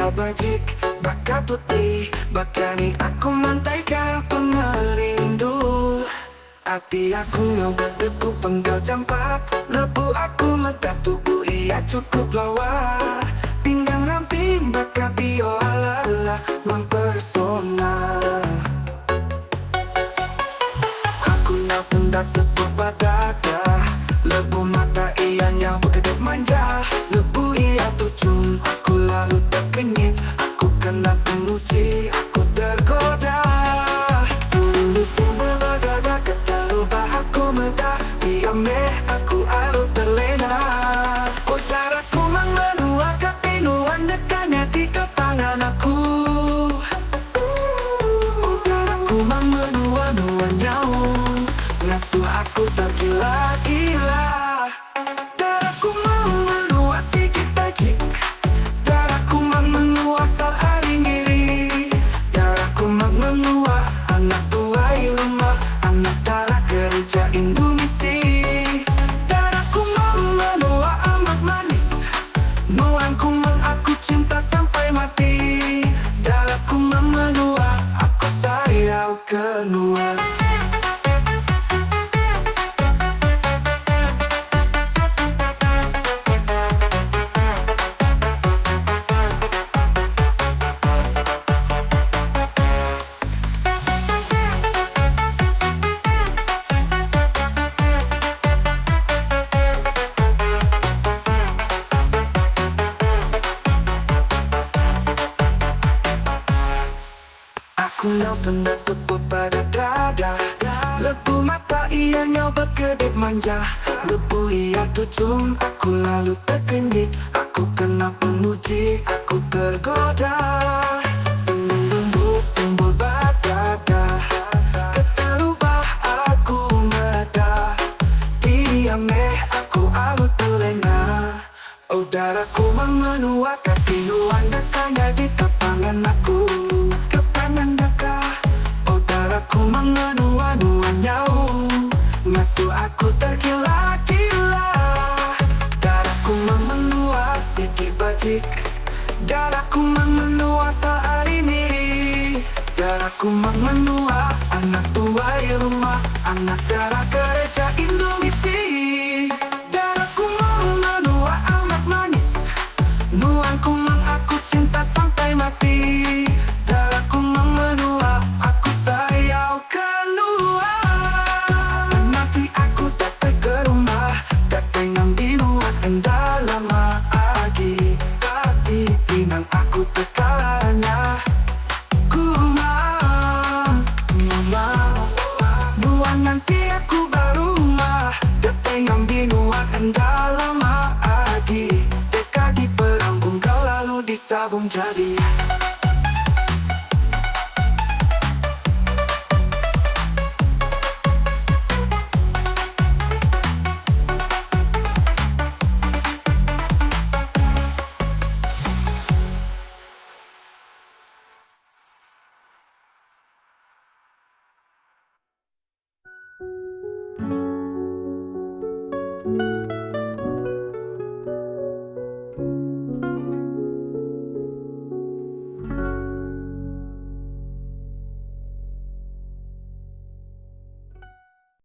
Setia bajik, baka putih, bakani aku mantaikan pemerindu. Hati aku ngebedeku penggal campak, lebu aku mata tubuh ia cukup lawa. Pinggang ramping baka bio ala-ala mempesona. Aku nak sendak sepuk badada, lebu mata ianya berkedip manja. Lebu ia tucun, aku lalu terkenyit. Aku kena penguji, aku tergoda. Dulu timbul badada, kata rubah aku meda. Ia meh, aku alu terlena. Utaraku mang menua kepinuan dekatnya di ketangan aku. Utaraku mang menua-nua nyaung, ngasuh aku tergila-gila. Darahku mau menua sikit tajik, darahku mang menua sal hari ngiri. Darahku mang menua anak tuai rumah, anak darah kerja Indomisi. Darahku mang menua amat manis, nuanku mang aku cinta sampai mati. Darahku mang menua, aku sayang kenua. Aku nak sendak sebut pada dada, lebu mata ianya berkedip manja. Lebu ia tucung, aku lalu terkenyit. Aku kena penguji, aku tergoda. Tumbuh timbul badada, keterubah aku meda. Dia meh, aku alu terlena. Oh darahku mang menua, kepinuan dekanya di kepangan aku. Oh darahku mengenua-nua nyaung, ngasuh aku tergila-gila. Darahku menua sikit bajik, darahku menua sehari miri. Darahku menua anak tuai rumah, anak darah kerja Indomisi. Darahku menua amat manis, nuanku mang aku cinta sampai mati. Darahku menua, aku sayang kenua. Nanti aku datang ke rumah, datang ngambil enda lama lagi. Tapi pinang aku tekalanya, ku mau buang nanti aku baru mah. Datang ngambil enda lama lagi. Dekat di perambung kau lalu disabung jadi.